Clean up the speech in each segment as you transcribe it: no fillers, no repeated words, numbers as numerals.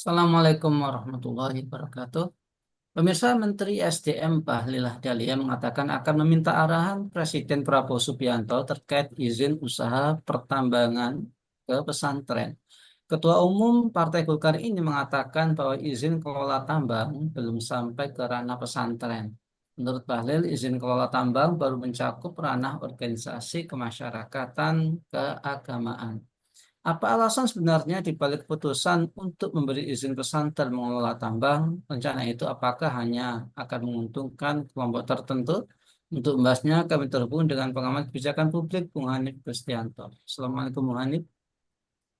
Assalamualaikum warahmatullahi wabarakatuh. Pemirsa Menteri SDM Bahlil Lahadalia mengatakan akan meminta arahan Presiden Prabowo Subianto terkait izin usaha pertambangan ke pesantren. Ketua Umum Partai Golkar ini mengatakan bahwa izin kelola tambang belum sampai ke ranah pesantren. Menurut Bahlil, izin kelola tambang baru mencakup ranah organisasi kemasyarakatan keagamaan. Apa alasan sebenarnya di balik keputusan untuk memberi izin pesantren mengelola tambang? Rencana itu apakah hanya akan menguntungkan kelompok tertentu? Untuk membahasnya, kami terhubung dengan pengamat kebijakan publik, Bung Hanif Kristianto. Assalamualaikum, Bung Hanif.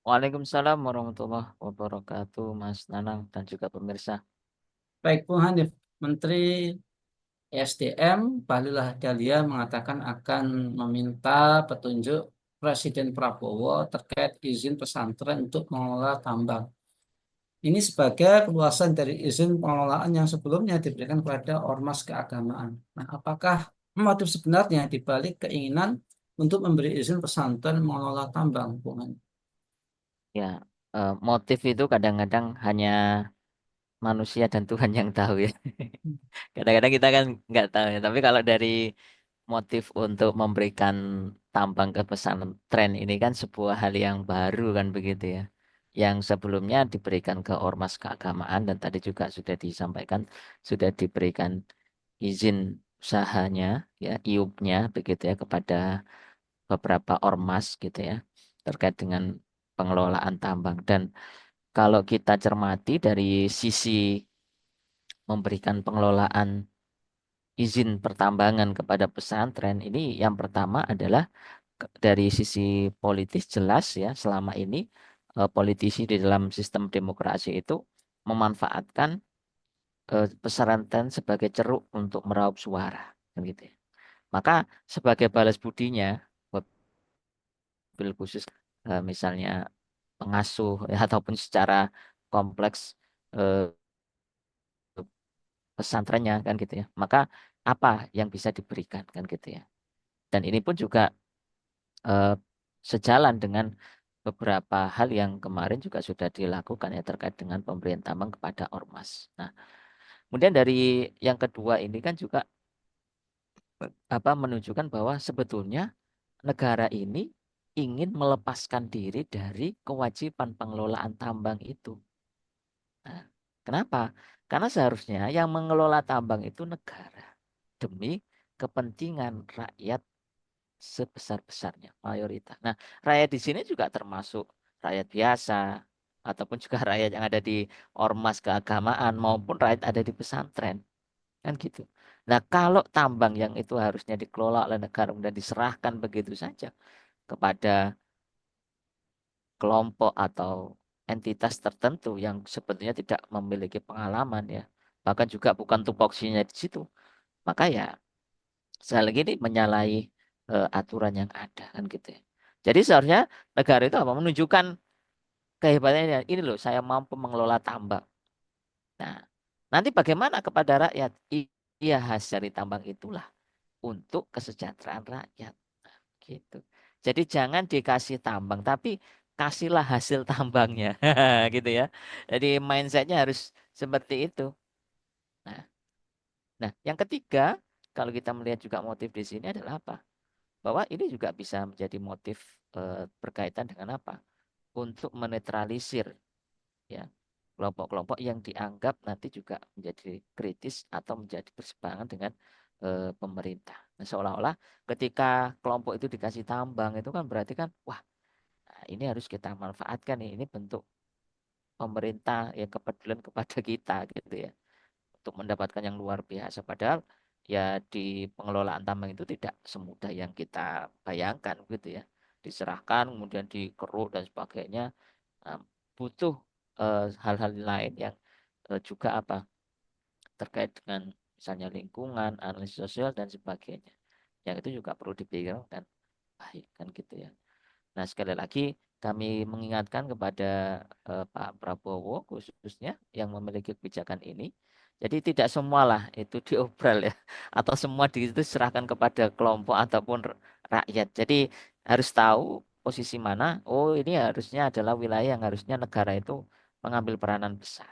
Waalaikumsalam warahmatullahi wabarakatuh, Mas Nanang dan juga pemirsa. Baik, Bung Hanif. Menteri SDM Bahlil Lahadalia mengatakan akan meminta petunjuk Presiden Prabowo terkait izin pesantren untuk mengelola tambang. Ini sebagai perluasan dari izin pengelolaan yang sebelumnya diberikan kepada ormas keagamaan. Nah, apakah motif sebenarnya di balik keinginan untuk memberi izin pesantren mengelola tambang, Bung Hani? Ya, motif itu kadang-kadang hanya manusia dan Tuhan yang tahu ya. Kadang-kadang kita kan nggak tahu ya. Tapi kalau dari motif untuk memberikan tambang ke pesantren ini kan sebuah hal yang baru kan begitu ya. Yang sebelumnya diberikan ke ormas keagamaan dan tadi juga sudah disampaikan sudah diberikan izin usahanya ya, IUP-nya begitu ya kepada beberapa ormas gitu ya terkait dengan pengelolaan tambang. Dan kalau kita cermati dari sisi memberikan pengelolaan izin pertambangan kepada pesantren ini, yang pertama adalah dari sisi politis jelas ya, selama ini politisi di dalam sistem demokrasi itu memanfaatkan pesantren sebagai ceruk untuk meraup suara kan gitu ya. Maka sebagai balas budinya, wabil khusus misalnya pengasuh ya, ataupun secara kompleks eh, pesantrennya kan gitu ya. Maka apa yang bisa diberikan kan gitu ya. Dan ini pun juga eh, sejalan dengan beberapa hal yang kemarin juga sudah dilakukan ya terkait dengan pemberian tambang kepada ormas. Nah, kemudian dari yang kedua ini kan juga menunjukkan bahwa sebetulnya negara ini ingin melepaskan diri dari kewajiban pengelolaan tambang itu. Nah, kenapa? Karena seharusnya yang mengelola tambang itu negara demi kepentingan rakyat sebesar-besarnya, mayoritas. Nah, rakyat di sini juga termasuk rakyat biasa ataupun juga rakyat yang ada di ormas keagamaan maupun rakyat ada di pesantren, kan gitu. Nah, kalau tambang yang itu harusnya dikelola oleh negara dan diserahkan begitu saja kepada kelompok atau entitas tertentu yang sebetulnya tidak memiliki pengalaman ya, bahkan juga bukan tupoksinya di situ, maka ya sekali lagi ini menyalahi aturan yang ada kan gitu ya. Jadi seharusnya negara itu apa menunjukkan kehebatannya, ini loh saya mampu mengelola tambang. Nah, nanti bagaimana kepada rakyat? Iya, hasil dari tambang itulah untuk kesejahteraan rakyat gitu. Jadi jangan dikasih tambang tapi kasihlah hasil tambangnya gitu ya. Jadi mindsetnya harus seperti itu. Nah, nah, yang ketiga, kalau kita melihat juga motif di sini adalah apa? Bahwa ini juga bisa menjadi motif berkaitan dengan apa? Untuk menetralisir ya kelompok-kelompok yang dianggap nanti juga menjadi kritis atau menjadi berseberangan dengan pemerintah. Nah, seolah-olah ketika kelompok itu dikasih tambang itu kan berarti kan wah, nah, ini harus kita manfaatkan nih. Ini bentuk pemerintah yang kepedulian kepada kita gitu ya untuk mendapatkan yang luar biasa. Padahal ya di pengelolaan tambang itu tidak semudah yang kita bayangkan gitu ya. Diserahkan, kemudian dikeruk dan sebagainya. Nah, butuh hal-hal lain yang juga terkait dengan misalnya lingkungan, analisis sosial dan sebagainya. Yang itu juga perlu dipikirkan baik kan gitu ya. Nah, sekali lagi kami mengingatkan kepada Pak Prabowo khususnya yang memiliki kebijakan ini. Jadi tidak semualah itu diobral ya atau semua itu diserahkan kepada kelompok ataupun rakyat. Jadi harus tahu posisi mana. Oh, ini harusnya adalah wilayah yang harusnya negara itu mengambil peranan besar.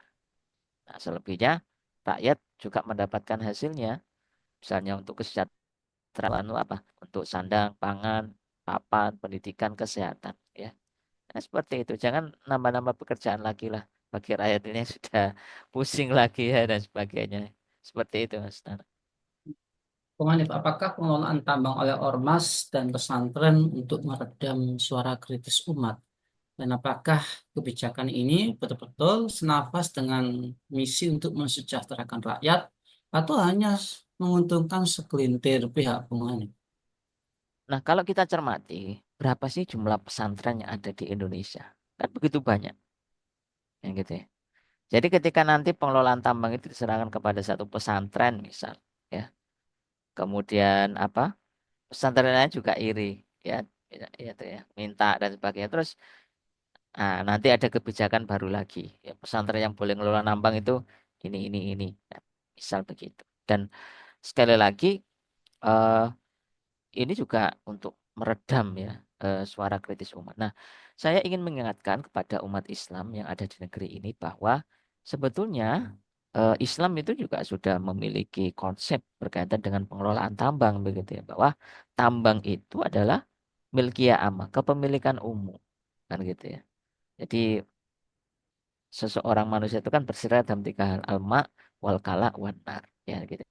Nah, selebihnya rakyat juga mendapatkan hasilnya, misalnya untuk kesejahteraan apa? Untuk sandang, pangan, papan, pendidikan, kesehatan, ya. Nah, seperti itu. Jangan nambah-nambah pekerjaan lagi lah bagi rakyat ini yang sudah pusing lagi ya dan sebagainya. Seperti itu, Mas Nana. Bung Hanif, apakah pengelolaan tambang oleh ormas dan pesantren untuk meredam suara kritis umat? Dan apakah kebijakan ini betul-betul senafas dengan misi untuk mensejahterakan rakyat atau hanya menguntungkan segelintir pihak, Bung Hanif? Nah, kalau kita cermati, berapa sih jumlah pesantren yang ada di Indonesia? Kan begitu banyak, yang gitu ya. Jadi ketika nanti pengelolaan tambang itu diserahkan kepada satu pesantren misal, ya, kemudian apa? Pesantren lain juga iri, ya, ya, itu ya, minta dan sebagainya. Terus, nanti ada kebijakan baru lagi, ya, pesantren yang boleh ngelola nambang itu ini, nah, misal begitu. Dan sekali lagi, eh, ini juga untuk meredam ya suara kritis umat. Nah, saya ingin mengingatkan kepada umat Islam yang ada di negeri ini bahwa sebetulnya Islam itu juga sudah memiliki konsep berkaitan dengan pengelolaan tambang begitu ya, bahwa tambang itu adalah milkiyah ammah, kepemilikan umum, kan gitu ya. Jadi seseorang manusia itu kan tersirat dalam tiga hal, alma, wal kala, wan nar, ya gitu.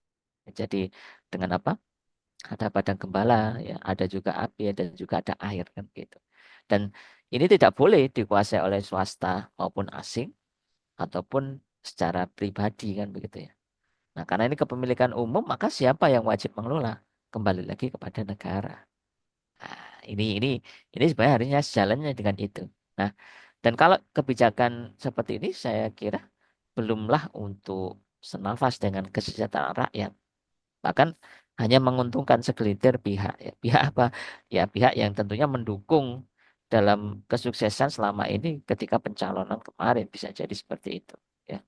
Jadi dengan apa? Ada padang gembala, ya, ada juga api, ada juga ada air kan gitu. Dan ini tidak boleh dikuasai oleh swasta maupun asing ataupun secara pribadi kan begitu ya. Nah, karena ini kepemilikan umum, maka siapa yang wajib mengelola? Kembali lagi kepada negara. Nah, ini sebenarnya harusnya sejalannya dengan itu. Nah, dan kalau kebijakan seperti ini saya kira belumlah untuk senafas dengan kesejahteraan rakyat, bahkan hanya menguntungkan segelintir pihak, ya. Pihak apa? Ya pihak yang tentunya mendukung dalam kesuksesan selama ini ketika pencalonan kemarin, bisa jadi seperti itu, ya.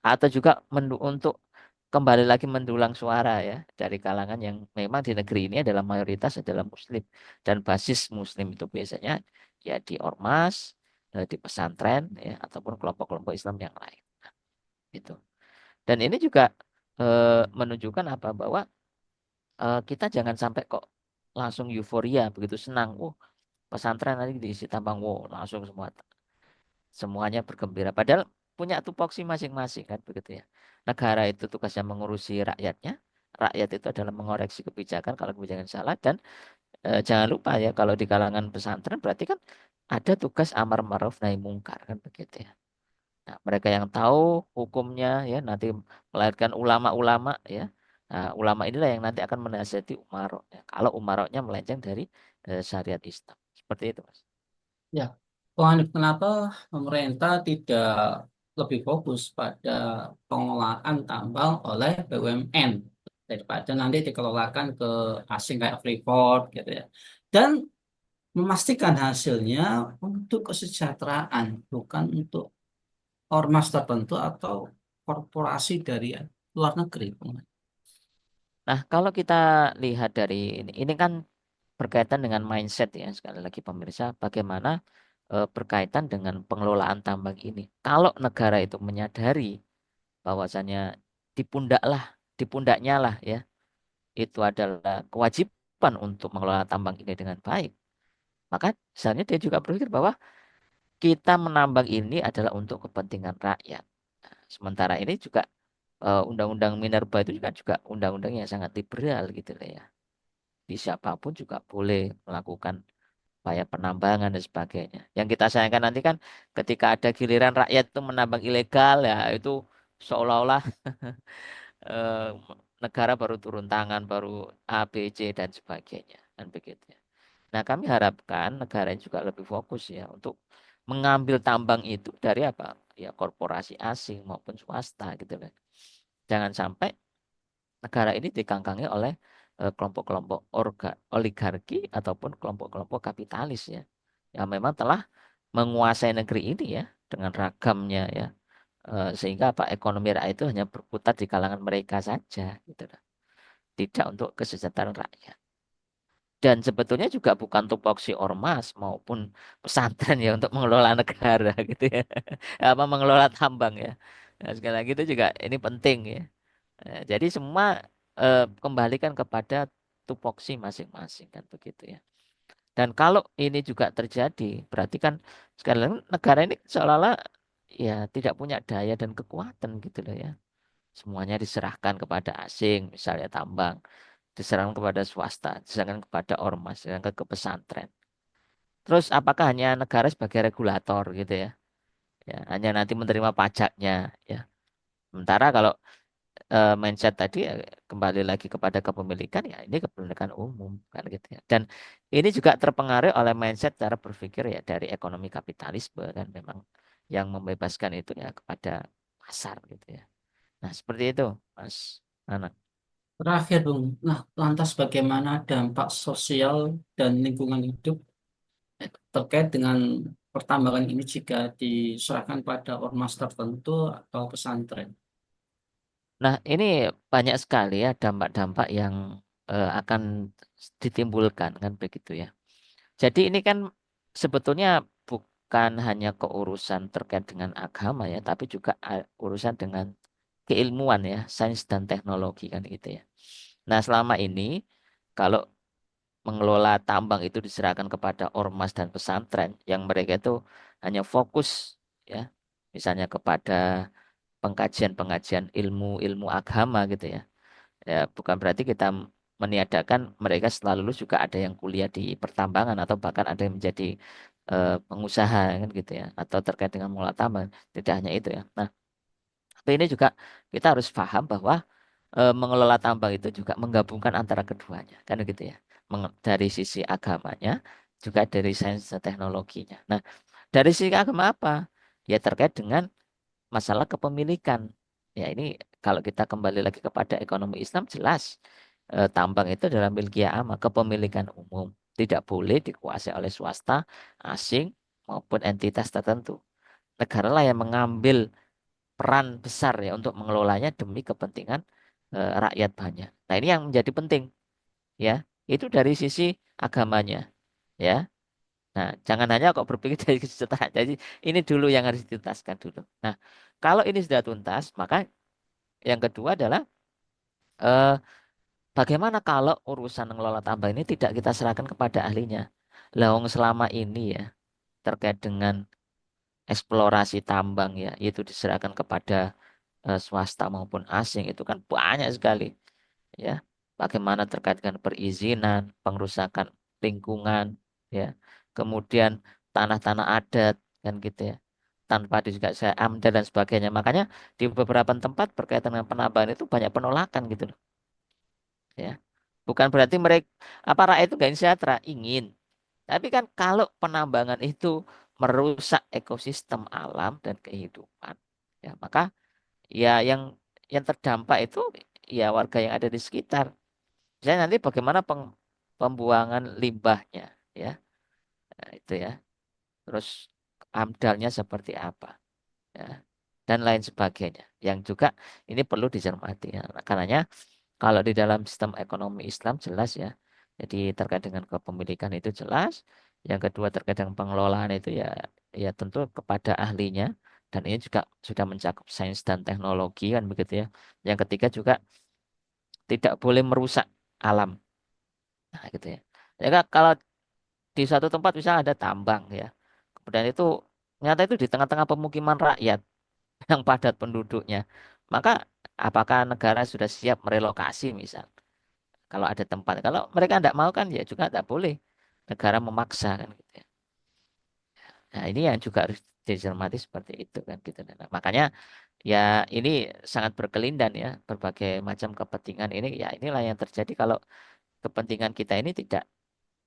Atau juga untuk kembali lagi mendulang suara ya dari kalangan yang memang di negeri ini adalah mayoritas adalah Muslim, dan basis Muslim itu biasanya ya di ormas, di pesantren, ya, ataupun kelompok-kelompok Islam yang lain gitu. Dan ini juga menunjukkan apa, bahwa kita jangan sampai kok langsung euforia begitu senang. Pesantren nanti diisi tambang, langsung semuanya bergembira. Padahal punya tupoksi masing-masing kan begitu ya. Negara itu tugasnya mengurusi rakyatnya. Rakyat itu adalah mengoreksi kebijakan kalau kebijakan salah. Dan jangan lupa ya, kalau di kalangan pesantren berarti kan ada tugas amar ma'ruf nahi mungkar kan begitu ya. Nah, mereka yang tahu hukumnya ya nanti melahirkan ulama-ulama ya. Nah, ulama inilah yang nanti akan menasihati umarok ya. Kalau umaroknya melenceng dari syariat Islam. Seperti itu, Mas. Ya, Bung Hanif, kenapa pemerintah tidak lebih fokus pada pengelolaan tambang oleh BUMN daripada nanti dikelolakan ke asing kayak Freeport gitu ya. Dan memastikan hasilnya untuk kesejahteraan, bukan untuk ormas tertentu atau korporasi dari luar negeri. Nah, kalau kita lihat dari ini kan berkaitan dengan mindset ya, sekali lagi pemirsa, bagaimana berkaitan dengan pengelolaan tambang ini. Kalau negara itu menyadari bahwasannya di pundak lah, di pundaknya lah ya, itu adalah kewajiban untuk mengelola tambang ini dengan baik, maka seharusnya dia juga berpikir bahwa kita menambang ini adalah untuk kepentingan rakyat. Nah, sementara ini juga undang-undang minerba itu juga undang-undang yang sangat liberal gitu lah ya. Di siapapun juga boleh melakukan upaya penambangan dan sebagainya. Yang kita sayangkan nanti kan ketika ada giliran rakyat itu menambang ilegal, ya itu seolah-olah eh, negara baru turun tangan, baru A, B, C dan sebagainya dan begitu ya. Nah, kami harapkan negara ini juga lebih fokus ya untuk mengambil tambang itu dari apa? Ya korporasi asing maupun swasta gitu kan. Jangan sampai negara ini dikangkangi oleh kelompok-kelompok oligarki ataupun kelompok-kelompok kapitalis ya, yang memang telah menguasai negeri ini ya dengan ragamnya ya. Sehingga apa, ekonomi rakyat itu hanya berputar di kalangan mereka saja gitu loh. Tidak untuk kesejahteraan rakyat. Dan sebetulnya juga bukan tupoksi ormas maupun pesantren ya untuk mengelola negara gitu ya. Apa mengelola tambang ya. Nah, sekali lagi itu juga ini penting ya. Jadi semua kembalikan kepada tupoksi masing-masing kan begitu ya. Dan kalau ini juga terjadi, berarti kan sekali lagi negara ini seolah-olah ya tidak punya daya dan kekuatan gitu loh ya. Semuanya diserahkan kepada asing, misalnya tambang, diserahkan kepada swasta, diserahkan kepada ormas, diserahkan ke pesantren. Terus apakah hanya negara sebagai regulator gitu ya? Ya, hanya nanti menerima pajaknya ya. Sementara kalau mindset tadi kembali lagi kepada kepemilikan ya ini kepemilikan umum kan gitu ya. Dan ini juga terpengaruh oleh mindset cara berpikir ya dari ekonomi kapitalisme dan memang yang membebaskan itu ya kepada pasar gitu ya. Nah, seperti itu, Mas Anak. Terakhir, Bung. Nah, lantas bagaimana dampak sosial dan lingkungan hidup terkait dengan pertambangan ini jika diserahkan pada ormas tertentu atau pesantren? Nah, ini banyak sekali ya dampak-dampak yang akan ditimbulkan kan begitu ya. Jadi ini kan sebetulnya bukan hanya keurusan terkait dengan agama ya, tapi juga urusan dengan keilmuan ya, sains dan teknologi kan gitu ya. Nah, selama ini kalau mengelola tambang itu diserahkan kepada ormas dan pesantren yang mereka itu hanya fokus ya, misalnya kepada pengkajian-pengkajian ilmu-ilmu agama gitu ya. Ya, bukan berarti kita meniadakan mereka setelah lulus juga ada yang kuliah di pertambangan atau bahkan ada yang menjadi pengusaha kan gitu ya atau terkait dengan mengelola tambang. Tidak hanya itu ya. Nah, tapi ini juga kita harus paham bahwa mengelola tambang itu juga menggabungkan antara keduanya kan gitu ya. Dari sisi agamanya juga dari sains dan teknologinya. Nah, dari sisi agama apa? Ya terkait dengan masalah kepemilikan. Ya ini kalau kita kembali lagi kepada ekonomi Islam jelas tambang itu adalah milkiyah amma, kepemilikan umum. Tidak boleh dikuasai oleh swasta, asing maupun entitas tertentu. Negara lah yang mengambil peran besar ya untuk mengelolanya demi kepentingan rakyat banyak. Nah, ini yang menjadi penting ya. Itu dari sisi agamanya ya. Nah, jangan hanya kok berpikir dari kesejahteraan. Jadi ini dulu yang harus dituntaskan dulu. Nah, kalau ini sudah tuntas, maka yang kedua adalah eh, bagaimana kalau urusan mengelola tambang ini tidak kita serahkan kepada ahlinya. Lawang selama ini ya terkait dengan eksplorasi tambang ya itu diserahkan kepada swasta maupun asing itu kan banyak sekali ya. Bagaimana terkait dengan perizinan, pengerusakan lingkungan ya. Kemudian tanah-tanah adat kan gitu ya. Tanpa juga saya AMDAL dan sebagainya. Makanya di beberapa tempat berkaitan dengan penambangan itu banyak penolakan gitu loh ya. Bukan berarti mereka apa rakyat itu nggak ingin sejahtera, ingin. Tapi kan kalau penambangan itu merusak ekosistem alam dan kehidupan, ya maka ya yang terdampak itu ya warga yang ada di sekitar. Misalnya nanti bagaimana pembuangan limbahnya, ya, nah, itu ya. Terus amdalnya seperti apa, ya, dan lain sebagainya. Yang juga ini perlu dicermati. Ya. Nah, karenanya kalau di dalam sistem ekonomi Islam jelas ya. Jadi terkait dengan kepemilikan itu jelas. Yang kedua terkait dengan pengelolaan itu ya ya tentu kepada ahlinya dan ini juga sudah mencakup sains dan teknologi kan begitu ya. Yang ketiga juga tidak boleh merusak alam. Nah, gitu ya. Ya kan, kalau di suatu tempat misalnya ada tambang ya. Kemudian itu nyata itu di tengah-tengah pemukiman rakyat yang padat penduduknya. Maka apakah negara sudah siap merelokasi misal? Kalau ada tempat. Kalau mereka tidak mau kan ya juga tidak boleh. Negara memaksa kan gitu ya. Nah, ini yang juga harus dicermati seperti itu kan gitu. Nah, makanya ya ini sangat berkelindan ya berbagai macam kepentingan ini ya inilah yang terjadi kalau kepentingan kita ini tidak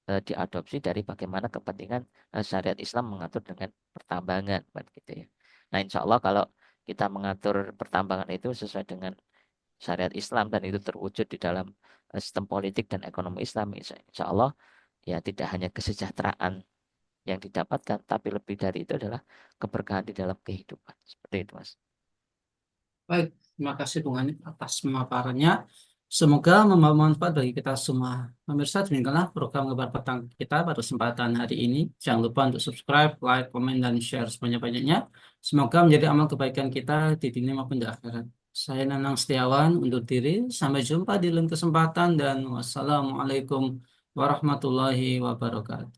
diadopsi dari bagaimana kepentingan syariat Islam mengatur dengan pertambangan kan gitu ya. Nah, insya Allah kalau kita mengatur pertambangan itu sesuai dengan syariat Islam dan itu terwujud di dalam sistem politik dan ekonomi Islam, insya Allah ya tidak hanya kesejahteraan yang didapatkan, tapi lebih dari itu adalah keberkahan di dalam kehidupan. Seperti itu, Mas. Baik, terima kasih Bung Hanif atas pemaparannya. Semoga membawa manfaat bagi kita semua. Pemirsa, demikianlah program Kabar Petang kita pada kesempatan hari ini. Jangan lupa untuk subscribe, like, komen, dan share sebanyak-banyaknya. Semoga menjadi amal kebaikan kita di dunia maupun di akhirat. Saya Nanang Setiawan undur diri. Sampai jumpa di lain kesempatan dan wassalamualaikum warahmatullahi wabarakatuh.